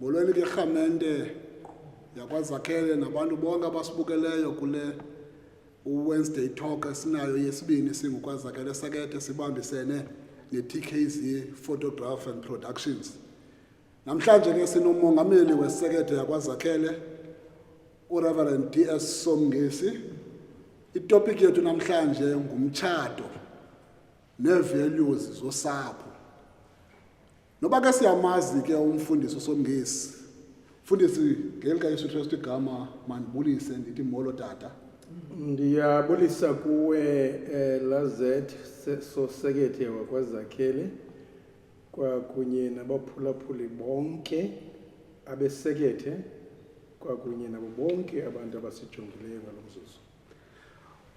Molweni ke rhamente yakwaZakhele nabantu bonke abasibukeleyo kule Wednesday talk esinayo yesibini singukwaZakhele Sekethe sibambisene ne-TKZ Photograph and Productions. Namhlanje ke sinomongameli weSekethe yakwaZakhele uReverend DS Somngesi. Itopic yethu namhlanje ngumtshato nevalues zosapho. Noba ke siyamazi ke umfundisi uSomngesi. Mfundisi ngelika Yesu Kristu igama mandibulise ndithi molo tata. Ndiyabulisa kuwe Lazet Sekethe wakwaZakhele kwakunye nabaphulaphuli bonke abesekethe kwakunye nabo bonke abantu abasijongileyo ngalomzuzu.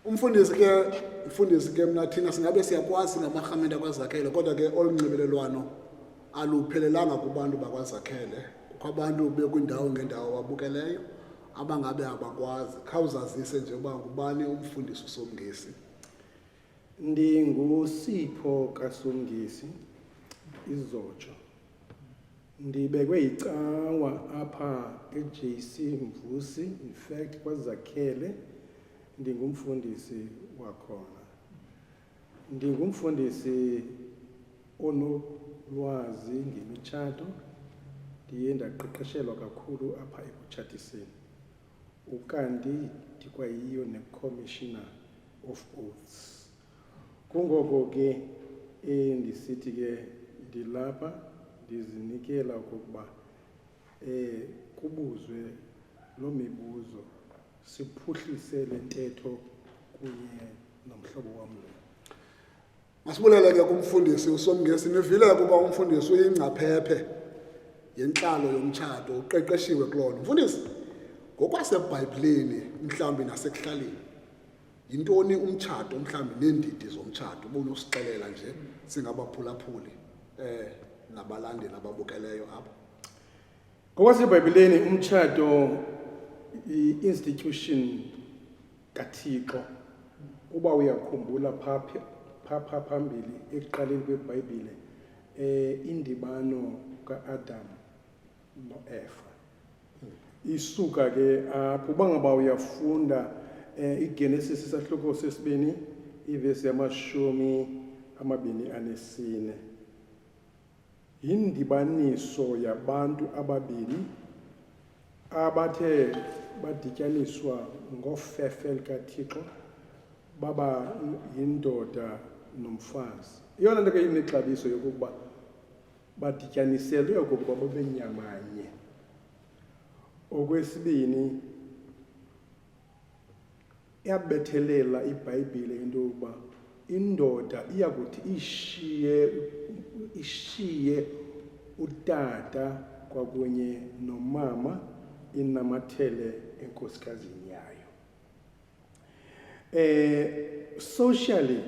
Umfundisi ke mna thina singabe siyakwazi ngamarhamente akwaZakhele kodwa ke olunxibelelwano aluphelelanga kubantu bakwaZakhele. Kukho abantu bekwindawo ngendawo abukeleyo abangabe abakwazi. Khawuzazise nje uba ngubani umfundisi uSomngesi. NdinguSipho kaSomngesi izotsho. Ndibekwe icawa apha eJC Mvusi, in fact kwaZakhele ndingumfundisi wakhona. Ndingumfundisi onolwazi ngemitshato. Ndiye ndaqeqeshelwa kakhulu apha ekutshatiseni. Ukanti ndikwayiyo ne-Commissioner of Oaths. Kungoko ke ndisithi ke ndilapha ndizinikela okokuba kubuzwe lo mibuzo siphuhlise le ntetho kunye nomhlobo wam lo. Masibulele ke kumfundisi uSomngesi. Nivile kuba umfundisi uyingcaphephe yenhlalo yomtshato uqeqeshiwe kulona. Mfundisi, ngokwaseBhayibhelini mhlawumbi nasekuhlaleni yintoni umtshato mhlawumbi neendidi zomtshato ubunusixelela nje singabaphulaphuli nabalandeli ababukeleyo apha? ngokwaseBhayibhelini umtshato i-institution kaThixo. Uba uyakhumbula pha phambili ekuqaleni kweBhayibhile indibano kaAdam noEva isuka ke apho. Uba ngaba uyafunda iGenesis isahluko sesibini ivesi yama-24 yindibaniso yabantu ababini abathe badityaniswa ngofefe likaThixo baba yindoda nomfazi. Iyona nto ke inexabiso yokokuba badityaniselwe okokuba babe nyamanye. Okwesibini, iyabethelela iBhayibhile into yokuba indoda iyakuthi ishiye utata kwakunye nomama inamathele enkosikazini yayo. Socially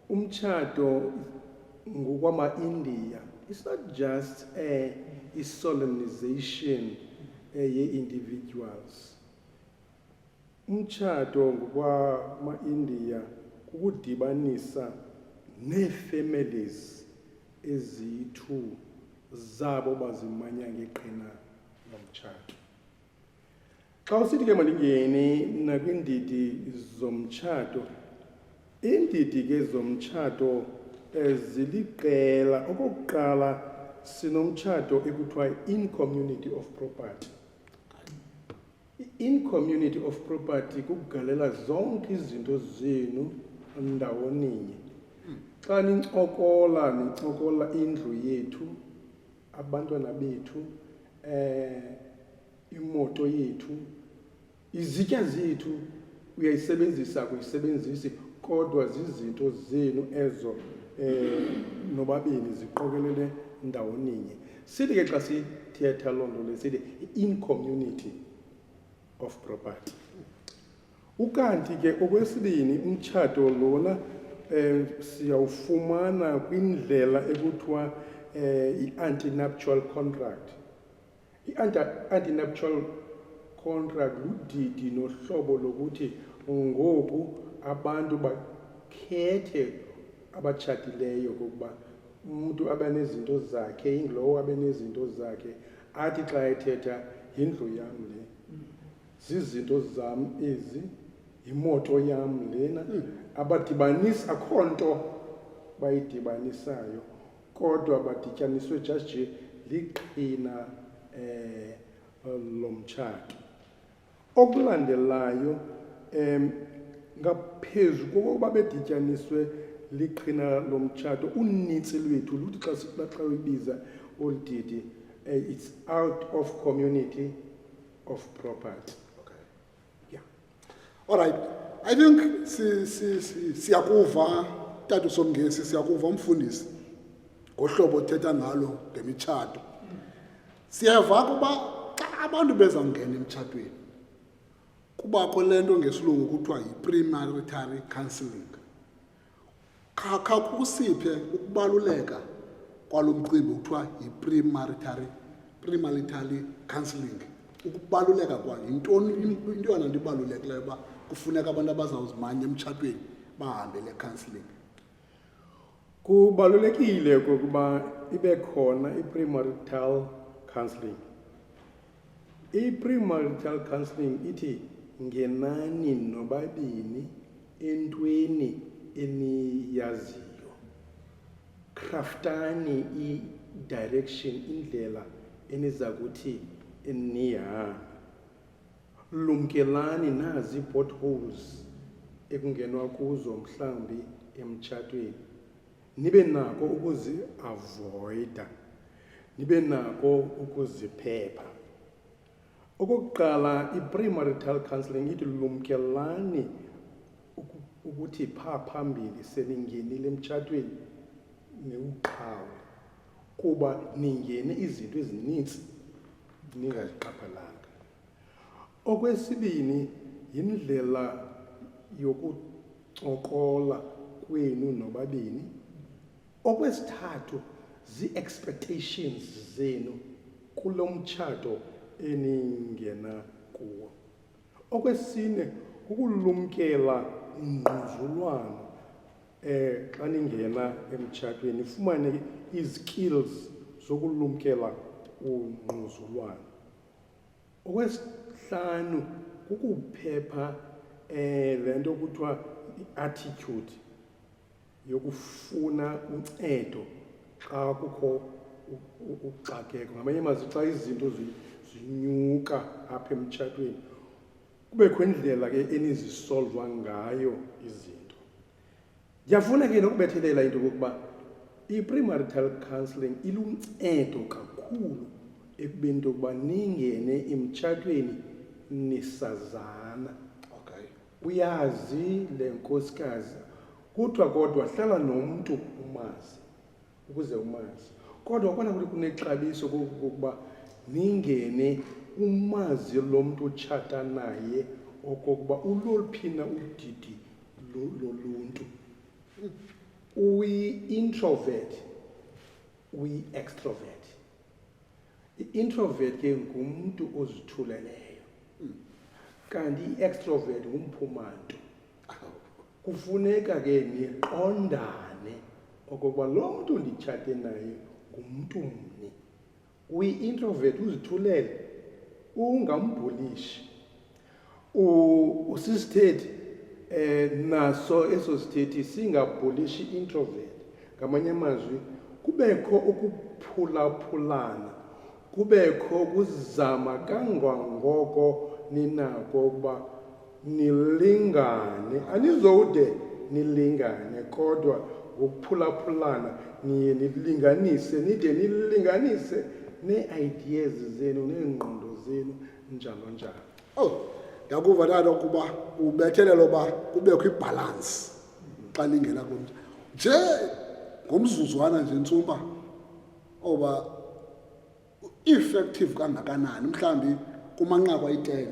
umtshato ngokwama-India, it's not just a solemnization ye-individuals. Umtshato ngokwama-India kukudibanisa nee-families eziyi-2 zabo bazimanya ngeqhina lomtshato. Xa usithi ke mandingene nakwiindidi zomtshato, iindidi ke zomtshato ziliqela. Okokuqala sinomtshato ekuthiwa in-community of property. In-community of property kukugalela zonke izinto zenu ndawoninye. Xa nincokola indlu yethu, abantwana bethu, imoto yethu, izitya zethu uyayisebenzisa kuyisebenzisi kodwa zizinto zenu ezo nobabini ziqokelele ndawoninye. Sithi ke xa sithetha loo nto le sithi in-community of property. Ukanti ke okwesibini umtshato lona siyawufumana kwindlela ekuthiwa i-antinuptial contract. I-antinuptial contract ludidi nohlobo lokuthi ngoku abantu bakhethe abatshatileyo kokuba umuntu abe nezinto zakhe, ingulowo abe nezinto zakhe, athi xa ethetha yindlu yam le, zizinto zam ezi, imoto yam lena. Abadibanisi, akho nto bayidibanisayo, kodwa badityaniswe just nje liqhina lomtshato. Okulandelayo, ngaphezu kokuba bedityaniswe liqhina lomtshato, unintsi lwethu luthi xa uyibiza olu didi, it's out of community of property. Okay. Yeah. All right. I think siyakuva tata uSomngesi, siyakuva umfundisi ngohlobo othetha ngalo ngemitshato. Siyava kuba xa abantu bezawungena emtshatweni kubakho lento ngesilungu kuthiwa yi-premarital counselling. Kha kusiphe ukubaluleka kwalo mcimbi kuthiwa yi-premarital counselling. Ukubaluleka kwayo yintoni, into yona nto ibalulekileyo uba kufuneka abantu abazawuzimanya emtshatweni bahambe le counselling? Kubalulekile ukuba ibe khona i-premarital counselling. I-premarital counselling ithi ngenani nobabini entweni eniyaziyo, craftani i-direction, indlela eniza kuthi nihambe. Lumkelani nazi potholes ekungenwa kuzo mhlambi emtshatweni, nibe nako ukuzi-avoida, nibe nako ukuziphepha. Okokuqala, i-premarital counselling ithi lumkelani ukuthi phaa phambili seningenile emtshatweni niwuqhawe, kuba ningene izinto ezininzi ningaziqaphelanga. Okwesibini, yindlela yokuncokola kwenu nobabini. Okwesithathu, zii-expectations zenu kulo mtshato eningena kuwo. Okwesine, kukulumkela ngquzulwano xa ningena emtshatweni, ifumane izikills zokulumkela ungquzulwano. Okwesihlanu, kukuphepha le nto kuthiwa i-attitude yokufuna uncedo xa kukho uxakeko. Ngamanye amazwi, xa izinto zinyuka apha emtshatweni, kubekho indlela ke enizisolva ngayo izinto. Ndiyafuna ke nokubethelela into yokokuba i-premarital counselling iluncedo kakhulu ekubeni into yokuba ningene emtshatweni nisazana. Okay. Uyazi le nkosikazi, kuthiwa kodwa hlala nomntu umazi ukuze umazi. Kodwa kona kunexabiso kokuba ningene umazi lo mntu utshata naye okokuba uloluphina udidi loluntu. Uyi-introvert, uyi-extrovert. I-introvert ke ngumntu ozithuleleyo, kanti i-extrovert ngumphumanto. Kufuneka ke niqondane okokuba lo mntu nditshate naye ngumntu mni. Uyi-introvert, uzithulele, ungambhulishi. Usisithethi naso eso sithethi singabhulishi introvert. Ngamanye amazwi, kubekho ukuphulaphulana, kubekho ukuzama kangangoko ninako ukuba nilingane. Anizode nilingane, kodwa ngokuphulaphulana niye nilinganise, nide nilinganise nee-ideas zenu, neengqondo zenu, njalo njalo. Oh, ndakuva tata ukuba ubethelela uba kubekho ibhalansi xa ningena kumntu. Nje ngomzuzwana nje ntsumba oba effective kangakanani mhlambi kumanqaku ayi-10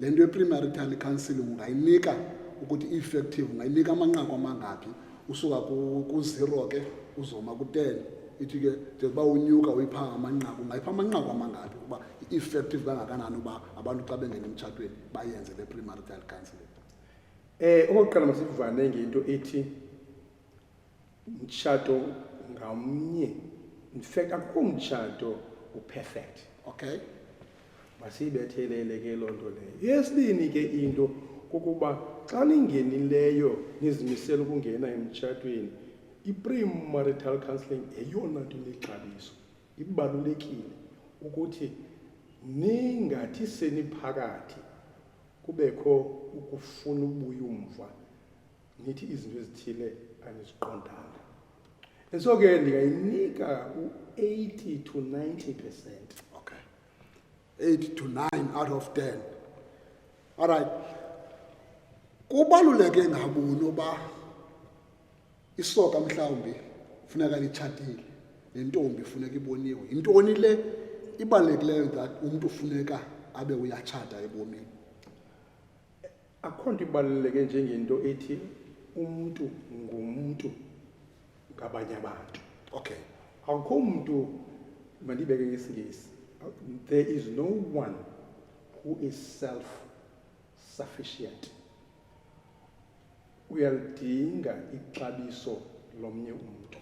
le nto ye-premarital counselling ungayinika ukuthi effective, ungayinika amanqaku amangaphi usuka ku-0 ke uzoma ku-10? Ithi ke njengoba unyuka uyipha amanqaku, ungayipha amanqaku amangaphi ukuba i-effective kangakanani uba abantu xa bengena emtshatweni bayenze le premarital counselling? Okokuqala masivane ngento ethi mtshato ngamnye. In fact, akukho mtshato uperfect. Okay. Masiyibethelele ke loo nto leyo. Yesibini ke into kukuba xa ningenileyo nizimisela ukungena emtshatweni, i-premarital counselling yeyona nto inexabiso. Ibalulekile ukuthi ningathi seniphakathi kubekho ukufuna ubuya umva, nithi izinto ezithile aniziqondanga. So ke ndingayinika u-80 to 90%. Okay. 8 to 9 out of 10. All right. Kubaluleke ngabuni oba isoka mhlawumbi funeka litshatile, nentombi funeka iboniwe. Intoni le ibalulekileyo that umuntu funeka abe uyatshata ebomini? Akho nto ibaluleke njengento ethi umuntu ngumuntu ngabanye abantu. Okay. Akho muntu, mandibeke ngesingesi, there is no one who is self-sufficient. Uyalidinga ixabiso lomnye umuntu.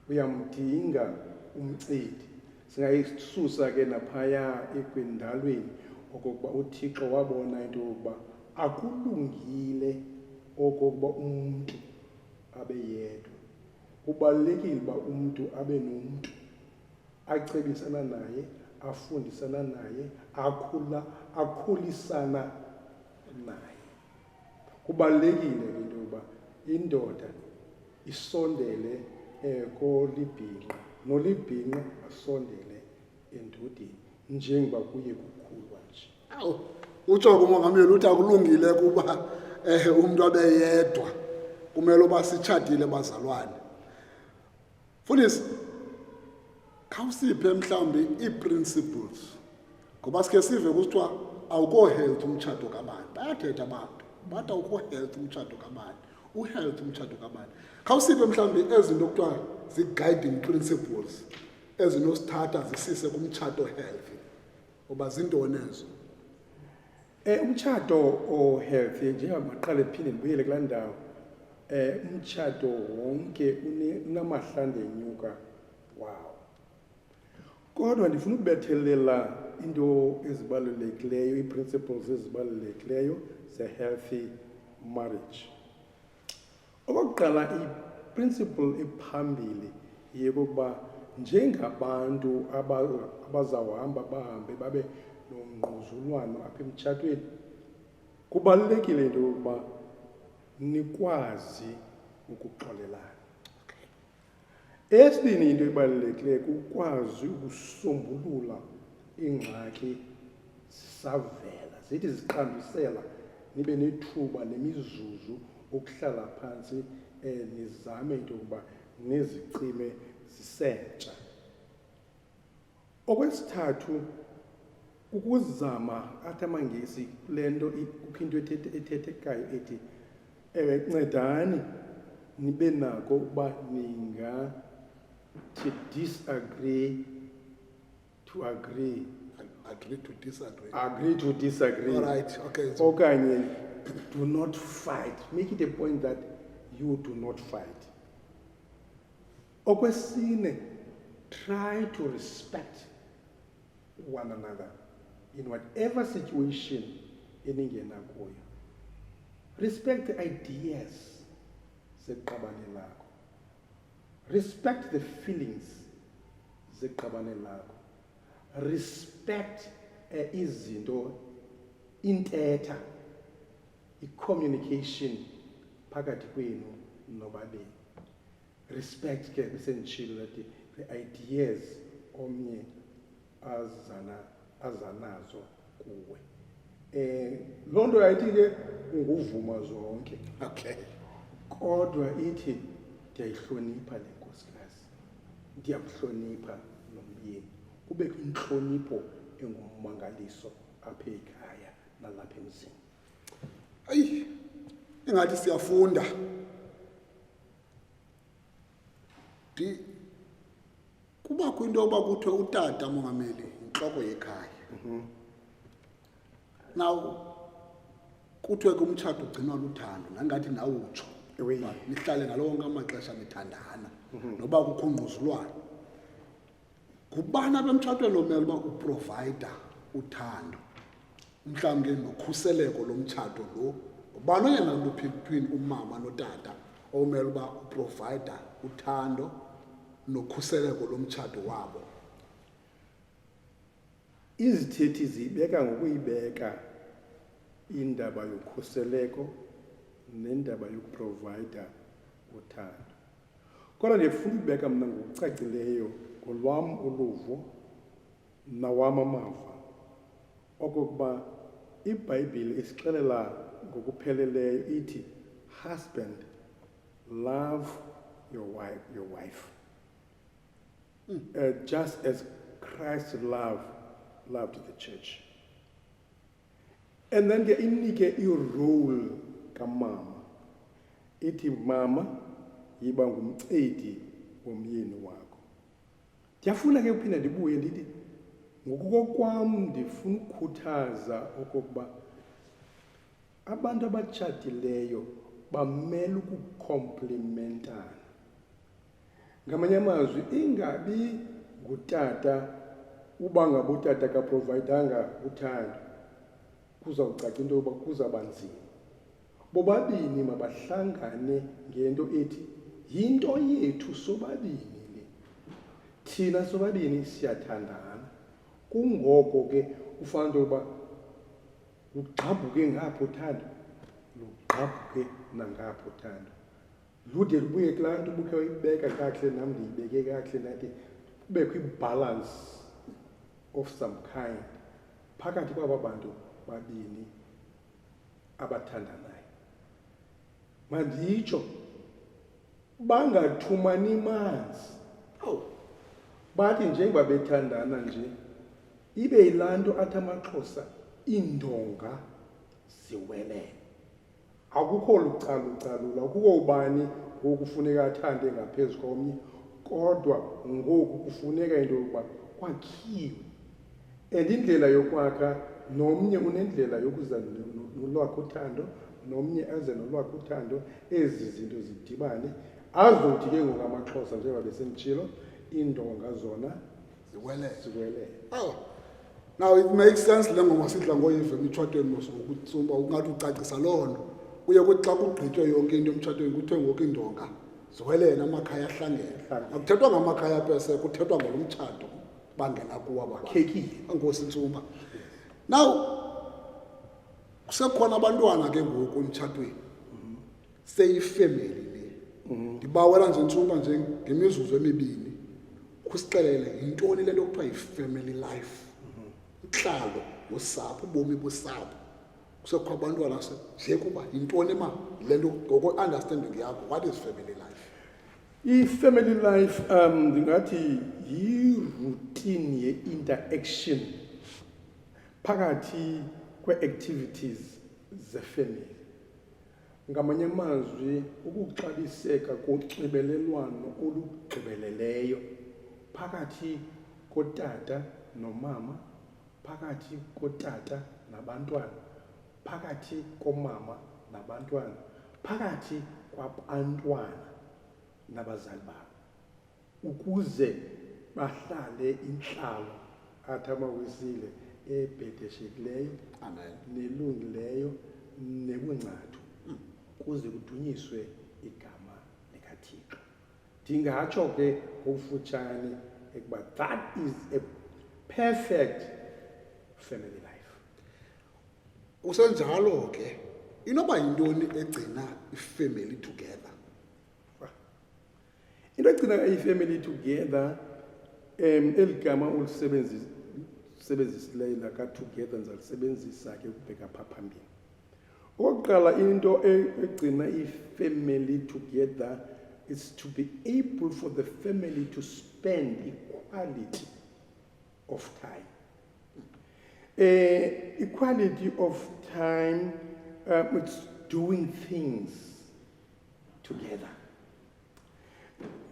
Uyamdinga umcedi. Singayisusa ke naphaya ekwindalweni okokuba uThixo wabona into yokuba akulungile okokuba umuntu abe yedwa. Kubalulekile uba umuntu abe nomuntu acebisana naye, afundisana naye, akhulisana naye. Kubalulekile into yokuba indoda isondele kolibhinqa, nolibhinqa asondele endodeni njengoba kuye kukhulwa nje. Awu, utsho kumongameli uthi akulungile kuba umuntu abe yedwa, kumele uba sitshatile bazalwane. Fundisi, khawusiphe mhlawumbi ii-principles, ngoba sikhe sive kusithiwa awukho health umtshato kabani. Bayathetha abantu bathi awukho health umtshato kabani, uhealth umtshato kabani. Khawusiphe mhlawumbi ezinto kuthiwa zii-guiding principles ezinosithatha zisise kumtshato healthy, uba zintoni ezo? Umtshato o-healthy, njengamaqala ephinde ndibuyele kulaa ndawo, umtshato wonke unamahlanda enyuka wawo. Kodwa ndifuna ukubethelela into ezibalulekileyo, ii-principles ezibalulekileyo ze-healthy marriage. Okokuqala, i-principle ephambili yekokuba njengabantu abazawuhamba babe nongquzulwano apha emtshatweni, kubalulekile into yokuba nikwazi ukuxolelana. Esibini, into ebalulekileyo kukwazi ukusombulula iingxaki zisavela, zithi ziqandusela, nibe nethuba nemizuzu ukuhlala phantsi nizame into yokuba nizicime zisentsha. Okwesithathu, ukuzama athi amaNgesi kule nto kukho into ethethekayo ethi ncedani nibe nako ukuba ningathi disagree to agree. Agree to disagree. Agree to disagree. All right, okay. Okanye do not fight. Make it a point that you do not fight. Okwesine, try to respect one another in whatever situation eningena kuyo. Respect the ideas zeqabane lakho. Respect the feelings zeqabane lakho. Respect izinto, intetha, i-communication phakathi kwenu nobabili. Respect ke essentially the ideas omnye azanazo kuwe. Loo nto ayithi ke unguvuma zonke. Okay. Kodwa ithi ndiyayihlonipha le nkosikazi, ndiyamhlonipha nomyeni. Kubekho intlonipho engummangaliso apha ekhaya nalapha emzini. Ayi, ingathi siyafunda. Kubakho into yoba kuthiwe utata mongameli intloko yekhaya. Now kuthiwe kumtshato ugcinwa luthando, nangathi nawe utsho uba nihlale ngalo wonke amaxesha nithandana noba kukho ungquzulwano. ngubani apha emtshatweni omele uba uprovayida uthando mhlawumbi ke nokhuseleko lomtshato lo ubani oyena luphiphini umama notata omele uba uprovayida uthando nokhuseleko lomtshato wabo. Izithethi ziyibeka ngokuyibeka indaba yokhuseleko nendaba yokuprovayida uthando. Kodwa ndifuna ukubeka mna ngokucacileyo ngolwam uluvo nawam amava okokuba iBhayibhile isixelela ngokupheleleyo ithi, husband, love your wife. Just as Christ loved the church. And then ke inike i-role kamama. Ithi mama yiba ngumcedi womyeni wakho. Ndiyafuna ke uphinda ndibuye ndithi ngokukokwam ndifuna ukukhuthaza okokuba abantu abatshatileyo bamele ukukomplementana. Ngamanye amazwi ingabi ngutata uba ngabe utata kaprovayidanga uthando kuzawucaca into yokuba kuzawuba nzima. Bobabini mabahlangane ngento ethi yinto yethu sobabini le. Thina sobabini siyathandana. Kungoko ke ufana into yokuba lugqabhuke ngapho uthando, lugqabhuke nangapho uthando. Lude lubuye kulaa nto ubukhe uyibeka kakuhle nam ndiyibeke kakuhle nathi kubekho i-balance of some kind phakathi kwaba bantu babini abathandanayo. Manditsho bangathumani manzi. Bathi njengoba bethandana nje ibe yilaa nto athi amaXhosa iindonga ziwelele. Akukho lucalucalula, akukho ubani ngoku kufuneka athande ngaphezu komnye, kodwa ngoku kufuneka into yokuba kwakhiwe. And indlela yokwakha nomnye unendlela yokuza nolwakho uthando, nomnye eze nolwakho uthando, ezi zinto zidibane. Azothi ke ngoku amaXhosa njengoba besenditshilo iindonga zona ziwelele. Now it makes sense le ngoma sidla ngoyiva emitshatweni ngokutsumba ungathi ucacisa loo nto. Kuye kuthi xa kugqitywe yonke into emtshatweni kuthiwe ngoku iindonga ziwelele amakhaya ahlangene. Akuthethwa ngamakhaya pese kuthethwa ngolo mtshato bangena kuwo abantu. Khekile. Enkosi Ntsumba. Now kusekhona abantwana ke ngoku emtshatweni. Seyifamily le. Ndibawela nje Ntsumba nje ngemizuzu emibini. Kusixelele yintoni le nto kuthiwa yi-family life. Inhlalo usapho ubomi bosapho. Kusekho abantwana nje kuba yintoni ma le nto ngoko-understanding yakho, what is family life? I-family life ndingathi yi-routine ye-interaction phakathi kwe-activities ze-family. Ngamanye amazwi ukuxabiseka konxibelelwano olugqibeleleyo phakathi kotata nomama, phakathi kotata nabantwana, phakathi komama nabantwana, phakathi kwabantwana nabazali babo, ukuze bahlale intlalo athi amaWesile ebhedeshekileyo, nelungileyo, nebungcathu, kuze kudunyiswe igama likaThixo. Ndingatsho ke ngokufutshane ukuba that is a perfect family life. Usenjalo ke inoba yintoni egcina ifamily together? Into egcina ifamily together eli gama ulisebenzisileyo laka-together ndizalisebenzisa ke ukubheka phaa phambili. Okokuqala into egcina ifamily together is to be able for the family to spend equality of time. Equality of time, it's doing things together.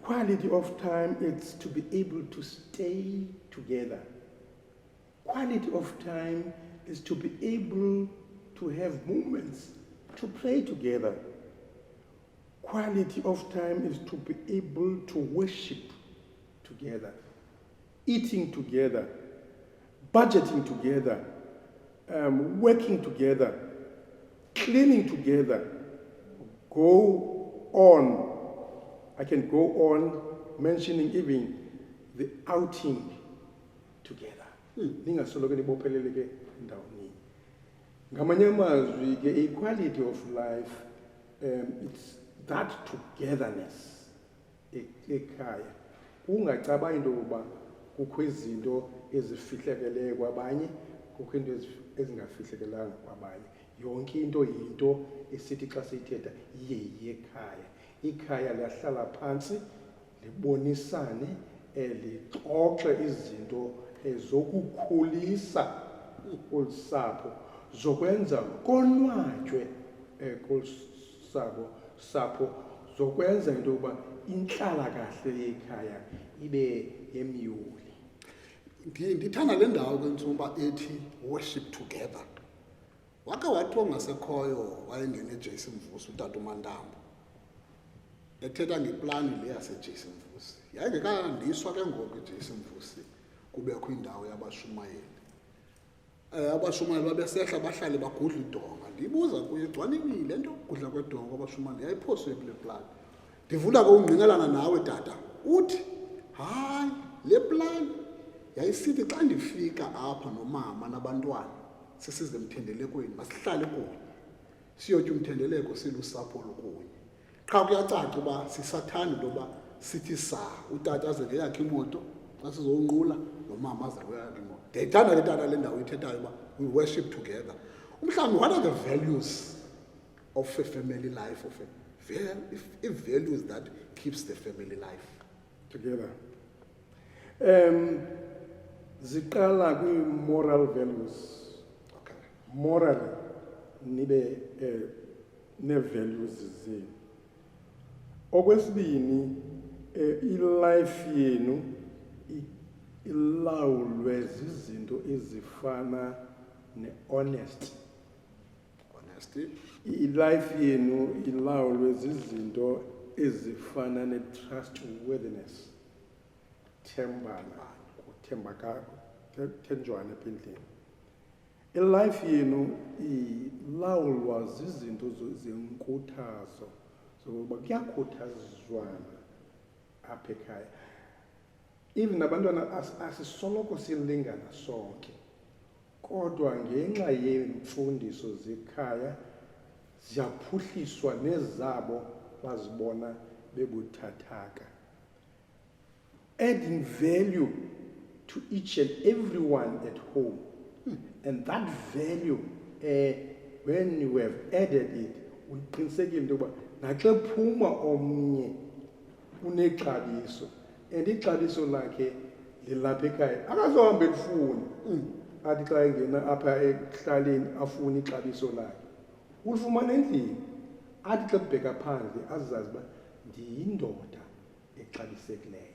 Quality of time, it's to be able to stay together. Quality of time is to be able to have moments to play together. Quality of time is to be able to worship together. eating together, budgeting together, working together, cleaning together. Go on. I can go on mentioning even the outing together. Ningasoloko nibophelele ke ndawoni. Ngamanye amazwi ke equality of life, it's that togetherness ekhaya. Ungacabangi into yokuba kukho izinto ezifihlakeleyo kwabanye, kukho into ezingafihlekelanga kwabanye. Yonke into yinto esithi xa siyithetha yekhaya. Ikhaya liyahlala phansi libonisane lixoxe izinto zokukhulisa ulusapho, zokwenza konwatywe kulusapho, zokwenza into yokuba inhlalakahle yekhaya ibe yemyuli. Ndithanda le ndawo ke Ntsumba ethi worship together. Wake wathi ongasekhoyo wayengene eJason Mvusi utata uMantambo. Ethetha ngeplani le yaseJason Mvusi. Yayingekandiswa ke ngoku eJason Mvusi kubekho indawo yabashumayeli. Abashumayeli babesehla bahlale bagudla idonga. Ndibuza kuye gcwanini le nto ukudla kwedonga abashumayeli yayiphoswe kule plani. Ndivula ke ungqinelana nawe tata. Uthi hayi le plani yayisithi xa ndifika apha nomama nabantwana sisize emthendelekweni masihlale kunye siyotya umthendeleko silusapho lukunye. Qha kuyacaca uba sisathanda into yoba sithi utata aze ngeyakhe imoto xa sizowunqula nomama aze ngeyakhe imoto. Ndiyayithanda ke tata le ndawo ithethayo uba we worship together. Mhlawumbi what are the values of a family life, of a values that keeps the family life together? Ziqala kwi-moral values. Okay. Morally nibe ne-values zenu. Okwesibini, i-life yenu ilawulwe zizinto ezifana ne-honesty. Honesty. I-life yenu ilawulwe zizinto ezifana ne-trustworthiness. Thenjwana ependleni. I-life yenu ilawulwa zizinto zenkuthazo. Zokuba kuyakhuthazwana apha ekhaya. Even abantwana asisoloko silingana sonke. Kodwa ngenxa yeemfundiso zekhaya ziyaphuhliswa nezabo bazibona bebuthathaka. Adding value to each and everyone at home. And that value, when you have added it, uqinisekile into yokuba naxa phuma omnye unexabiso and ixabiso lakhe lilapha ekhaya akazohambe lifuni athi xa engena apha ekuhlaleni afune ixabiso lakhe ulifumana endlini athi xa kubheka phandle azazi uba ndiyindoda exabisekileyo,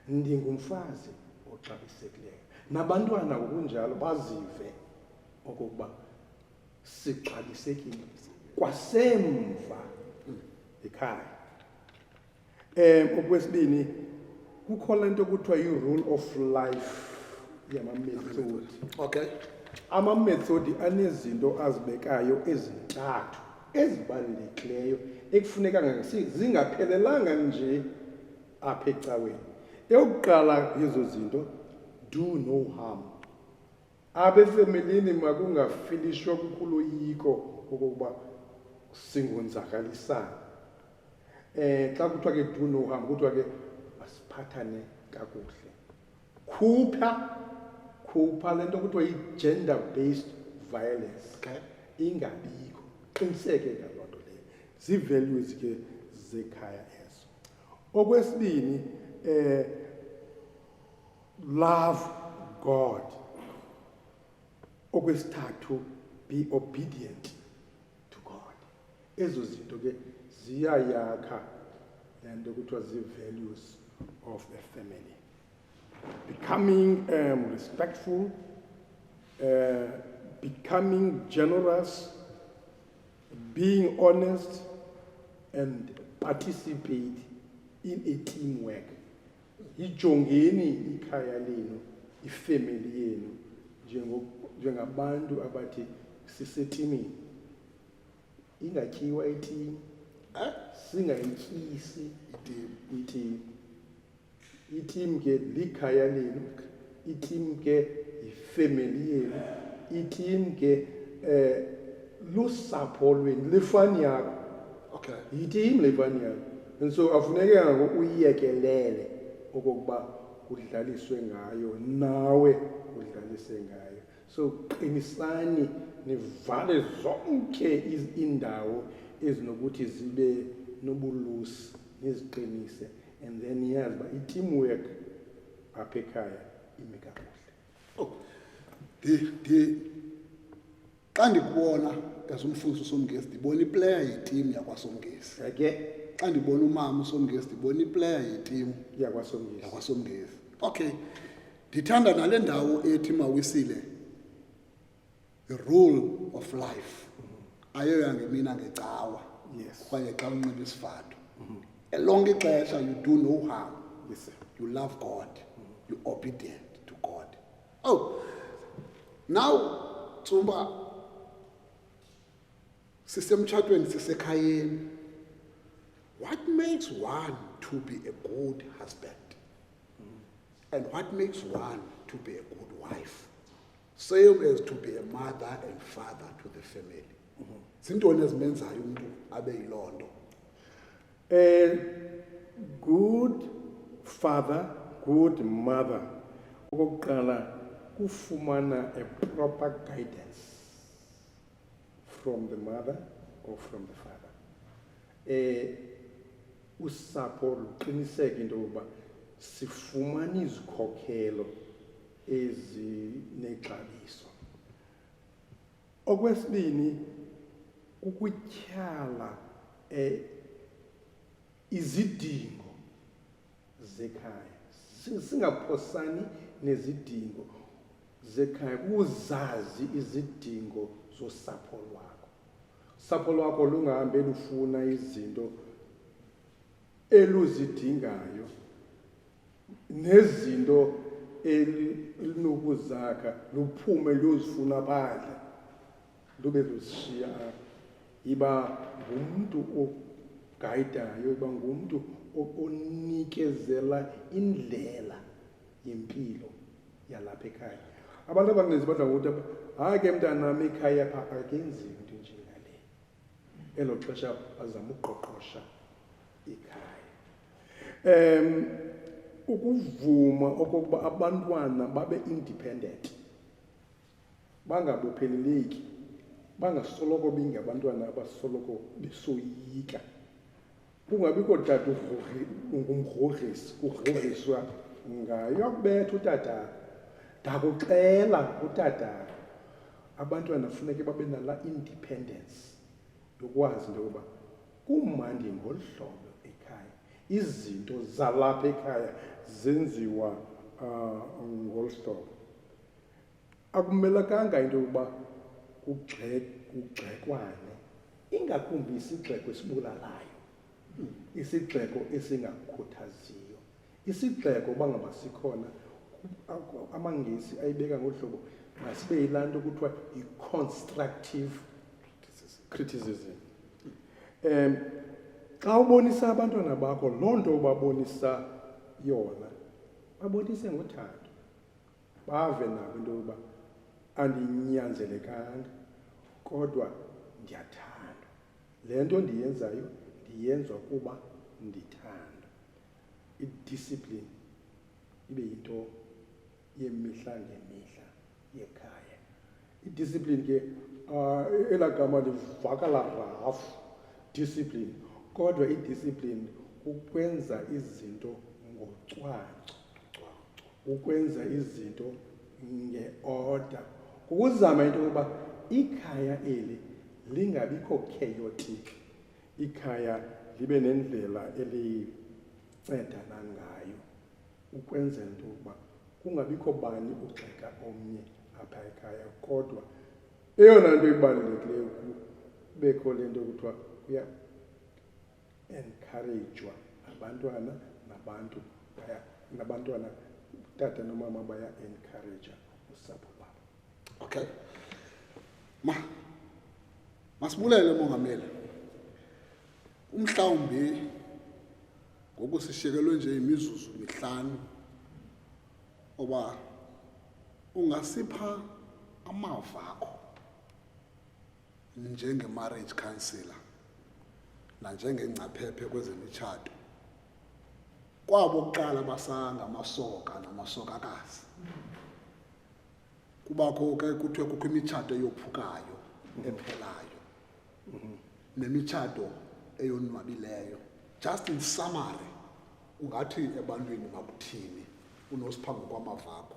ndingumfazi oxabisekileyo. Nabantwana ngokunjalo bazive okokuba sixabisekile kwasemva ekhaya. Okwesibini, kukho le nto kuthiwa yi-rule of life yamaMethodi. Okay. AmaMethodi anezinto azibekayo ezintathu ezibalulekileyo ekufuneka zingaphelelanga nje apha ecaweni. Eyokuqala yezo zinto, do no harm. Apha efemelini makungafilishwa kukuloyiko okokuba singonzakalisana. Xa kuthiwa ke do no harm, kuthiwa ke masiphathane kakuhle. Khupha le nto kuthiwa yi-gender-based violence. Okay. Ingabikho. Qiniseke ngaloo nto leyo. Zii-values ke zekhaya ezo. Okwesibini, love God. Okwesithathu, be obedient to God. Ezo zinto ke ziyayakha le nto kuthiwa zii-values of the family. Becoming respectful, becoming generous, being honest, and participate in a teamwork. Yijongeni ikhaya lenu, ifamily yenu njengabantu abathi sisetimini. Ingatyiwa itini, singayityisi itini. Itim ke likhaya lenu, itim ke yifamily yenu, itim ke lusapho lwenu, lifani yakho. Okay. Itim lifani yakho. And so afuneke ngoku uyiyekelele okokuba udlaliswe ngayo, nawe udlalise ngayo. So qinisani nivale zonke indawo ezinokuthi zibe nobulusi, niziqinise, and then yazi uba i-teamwork apha ekhaya ime kakuhle. Oh, xa ndikubona ngasumfundisi uSomngesi ndibona iplayer yeteam yakwaSomngesi. Ke Xa ndibona umama uSomngesi ndibona iplayer yeteam yakwaSomngesi. yakwaSomngesi. Okay, ndithanda nale ndawo ethi Mawisile, the rule of life ayoyangemina ngecawa. Yes. Kwaye xa unxiba isifato elonke ixesha you do no harm. Yes, sir. You love God. You're obedient to God. Oh, now, Tsumba, sisemtshatweni sisekhayeni. What makes one to be a good husband? And what makes one to be a good wife? Same as to be a mother and father to the family. Zintoni ezimenzayo umuntu abe yiloo nto? A good father, good mother, okokuqala kufumana a proper guidance from the mother or from the father. Usapho luqiniseke into yokuba sifumana izikhokelo ezinexabiso. Okwesibini, ukutyhala izidingo zekhaya. Singaphosani nezidingo zekhaya, uzazi izidingo zosapho lwakho. Usapho lwakho lungahambe lufuna izinto eluzidingayo nezinto elinokuzakha luphume luyozifuna phandle lube luzishiya apha. Iba ngumntu ogayidayo, iba ngumntu onikezela indlela yempilo yalapha ekhaya. Abantu abaninzi badla ngokuthi hayi ke mntanam ekhaya pha akenziwa into njengale. Elo xesha bazama uqoqosha ikhaya. Ukuvuma okokuba abantwana babe independent, bangabopheleleki, bangasoloko bengabantwana abasoloko besoyika. Kungabikho tata ungumgrogrisi, kugrogriswa ngayo. Uyakubetha utata, ndakuxela utata. Abantwana funeke babe nala independence yokwazi into yokuba kumandi ngolu hlobo ekhaya. Izinto zalapha ekhaya zenziwa ngolu hlobo. Akumelekanga into yokuba kugxekwane, ingakumbi isigxeko esibulalayo, isigxeko esingakhuthaziyo, isigxeko bangaba sikhona. AmaNgesi ayibeka ngolu hlobo, masibe yilaa nto kuthiwa yi-constructive criticism. Xa ubonisa abantwana bakho loo nto ubabonisa yona, babonise ngothando, bave nabo into yokuba andinyanzelekanga kodwa ndiyathanda. Le nto ndiyenzayo ndiyenza kuba ndithanda. I-discipline ibe yinto yemihla ngemihla yekhaya. I-discipline ke elaa gama livakala rafu, discipline, kodwa i-discipline ukwenza izinto ngocwangco, ukwenza izinto nge-order, ukuzama into yokuba ikhaya eli lingabikho chaotic, ikhaya libe nendlela elincedana ngayo, ukwenzela into yokuba kungabikho bani ugxeka omnye apha ekhaya, kodwa eyona nto ibalulekileyo kubekho le nto kuthiwa kuya encouragewa abantwana nabantu nabantwana tata nomama baya encourage usapho lwabo. Okay. Masibulele mongameli. Umhlawumbi ngokusishikelwe nje imizuzu mihlanu oba ungasipha amava akho njenge-marriage counselor nanjengengcaphephe kwezemitshato kwabo kuqala basangamasoka namasokakazi. Kubakho ke kuthiwe kukho imitshato eyophukayo ephelayo nemitshato eyonwabileyo. Just in summary, ungathi ebantwini bakuthini unosiphango kwamava akho?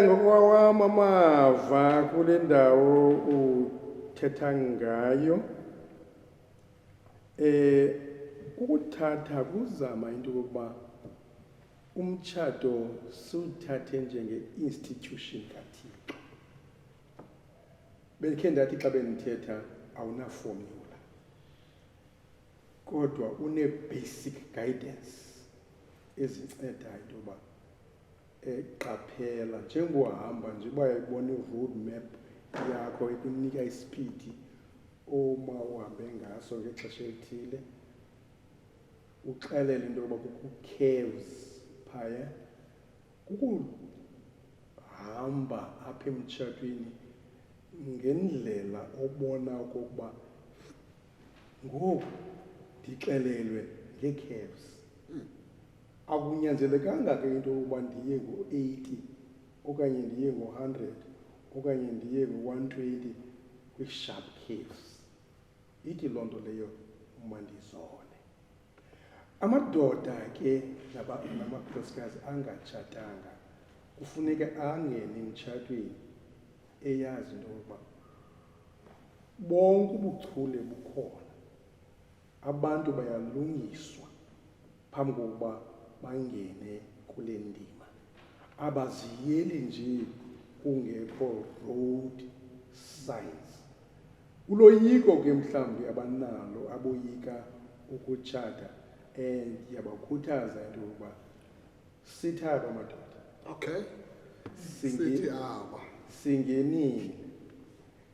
Ngokwawam amava kule ndawo uthetha ngayo, ukuthatha kuzama into yokuba umtshato siwuthathe njenge-institution kaThixo. Bendikhe ndathi xa bendithetha awunaformula, kodwa une-basic guidance ezincedayo into yoba qaphela njengohamba nje uba uyayibona i-road map yakho ikunika isipidi oma uhambe ngaso ngexesha elithile, uxelele into yoba kukho caves phaya, kukuhamba apha emtshatweni ngendlela obona okokuba ngoku ndixelelwe ngee-caves. Akunyanzelekanga ke into yokuba ndiye ngo-80 okanye ndiye ngo-100 okanye ndiye ngo-120 kwi-sharp caves. Ithi loo nto leyo mandizole. Amadoda ke namakhosikazi angatshatanga kufuneka angene emtshatweni eyazi into yokuba bonke ubuchule bukhona, abantu bayalungiswa phambi kokuba bangene kule ndima. Abaziyeli nje kungekho road signs. Uloyiko ke mhlawumbi abanalo aboyika ukutshata, ndiyabakhuthaza into yokuba sithi aba madoda. Okay. Sithi aba. Singenile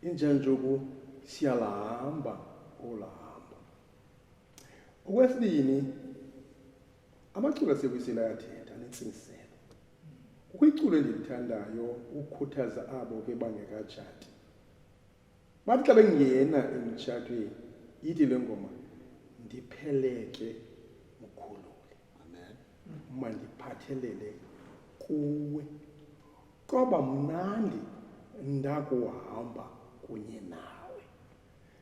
injanjoku siyalahamba olahamba. Okwesibini, amaculo asekwisela ayathetha nentsingiselo. Kukho iculo endilithandayo ukukhuthaza abo ke bangekatshati. Bathi xa bengena emtshatweni ithi le ngoma, ndipheleke mkhulule. Amen. Mandiphathelele kuwe. Koba mnandi ndakuhamba kunye nawe.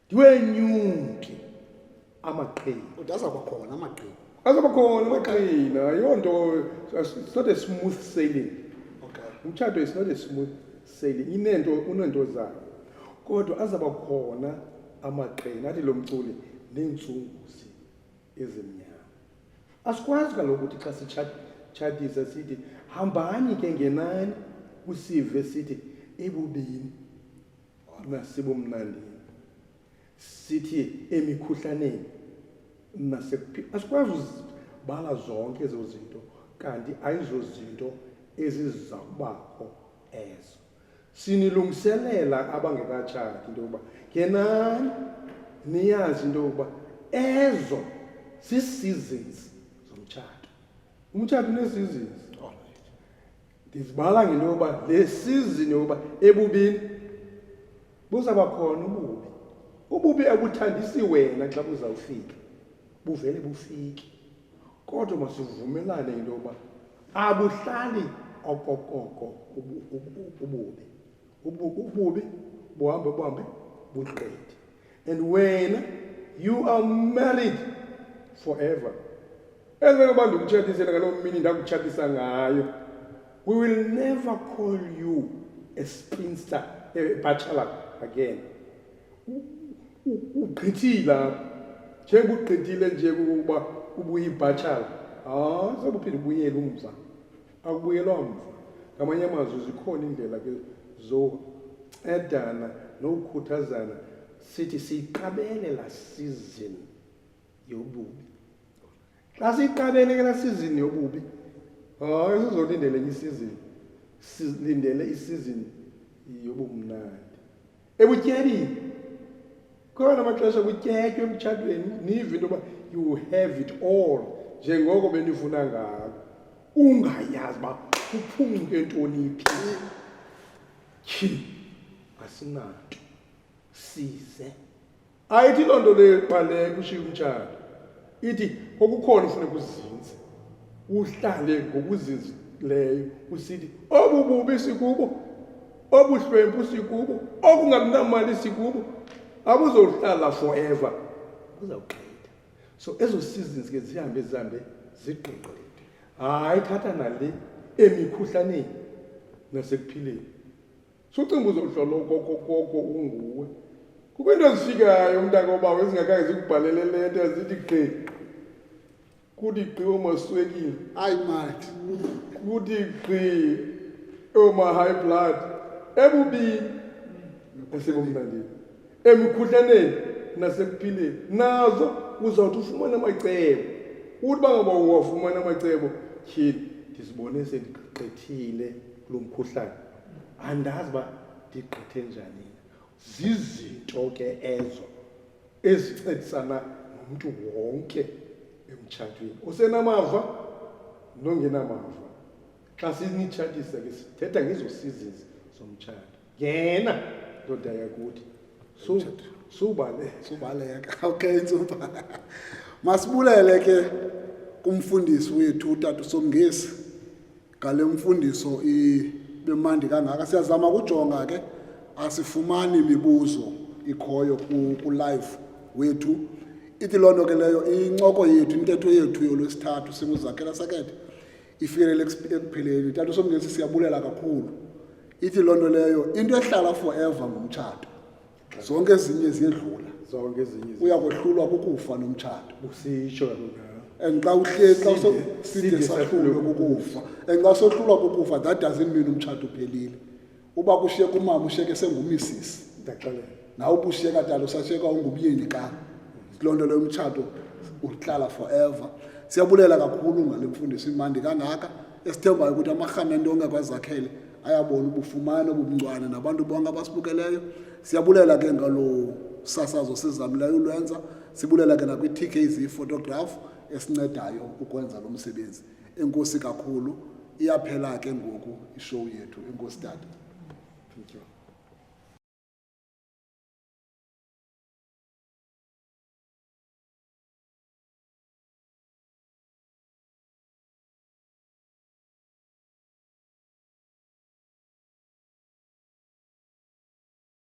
Ndiwenyuke amaqhina. Udaza kwakhona amaqhina. Azabakhona amaqhina. Yonto, it's not a smooth sailing. Okay. Umtshato is not a smooth sailing. Unento zayo. Kodwa azabakhona amaqhina. Athi lo mculi neentsunguzi ezimnyama. Asikwazi kaloku ukuthi xa sitshatisa sithi hambani ke ngenani usive sithi ebubini nasebumnandini, sithi emikhuhlaneni asikwazi uzibala zonke ezo zinto, kanti ayizo zinto eziza kubakho ezo. Sinilungiselela abangekatshati into yokuba ngenani niyazi into yokuba ezo zii-seasons zomtshato. Umtshato une-seasons. Ndizibala ngento yokuba le season yokuba ebubini buzaba khona ububi. Ububi abuthandisi wena xa buzawufika, buvele bufike. Kodwa masivumelane into yokuba abuhlali okokoko ububi. Ububi buhambe buqede. And when you are married forever, emva koba ndikutshatisele ngaloo mini ndakutshatisa ngayo, we will never call you a spinster, a bachelor again. Ugqithile apha. Njengoba ugqithile nje ukuba ubuyibachelor, sobuphinde ubuyele umva. Akubuyelwa umva. Ngamanye amazwi zikhona indlela ke zoncedana nokukhuthazana sithi siyiqabele la season yobubi. Xa siyiqabele ke la season yobubi, hayi sizolindele enye isizini, silindele isizini yobumnandi ebutyebini. Khona amaxesha kutyetywa emtshatweni nive into yoba you have it all njengoko benifuna ngalo, ungayazi uba kuphunguke ntoni phi. Tyhi, asinanto size. Ayithi loo nto leyo baleka ushiye umtshato, ithi okukhona ufuneka uzinze, uhlale ngokuzinzileyo usithi obu bubi sikubo, obu hlwempu sikubo, okungamnamali sikubo, abuzohlala forever, kuzawugqitha. So ezo seasons ke zihambe zigqigqide. Hayi thatha nale emikhuhlaneni nasekuphileni. Sucimba uzohlala okokoko unguwe. Kukho into ezifikayo mntakobawo ezingakhange zikubhalele lento zithi gqi. Kuthi gqi omaswekile. Hayi mate. Kuthi gqi oma-high blood. Ebubini nasebumnandini. Emikhuhlaneni nasekuphileni. Nazo uzawuthi ufumane amacebo. Uthi bangaba uwafumana amacebo, tyhini ndisibone sendigqithile kulo mkhuhlane. Andazi uba ndigqithe njani. Zizinto ke ezo ezincedisana nomntu wonke emtshatweni, osenamava nongenamava. Xa sinitshatisa ke sithetha ngezo seasons zomtshato. Yena ndoda yakuthi Subaleka. Okay, Ntsumba. Masibulele ke kumfundisi wethu uTata uSomngesi ngale mfundiso ibemandi kangaka. Siyazama ukujonga ke asifumani imibuzo ikhoyo ku live wethu. Ithi loo nto ke leyo incoko yethu, intetho yethu yolwesithathu singuzakhela sakethe ifikelele ekupheleni. Tata uSomngesi siyabulela kakhulu. Ithi loo nto leyo into ehlala forever ngumtshato. Zonke ezinye ziyedlula. zonke ezinye Uyakwehlulwa kukufa nomtshato. usitsho kaloku. And xa uhleli xa side sahlulwe kukufa. And xa sohlulwa kukufa, that doesn't mean umtshato uphelile. Uba kushiyeka umama ushiyeke sengumisisi. Ndaxelela. Nawe ubushiyeka tata usashiyeka ungumyeni ka. Loo nto leyo umtshato uhlala forever. Siyabulela kakhulu ngale mfundiso imandi kangaka. Esithembayo ukuthi amarhamente onke kwazakhele ayabona ubufumane obumncwane nabantu bonke abasibukeleyo. Siyabulela ke ngalo sasazo sizamileyo ulwenza. Sibulela ke nakwi-TKZ photograph esincedayo ukwenza lo msebenzi. Enkosi kakhulu. Iyaphela ke ngoku ishow yethu. Enkosi tata. Thank you.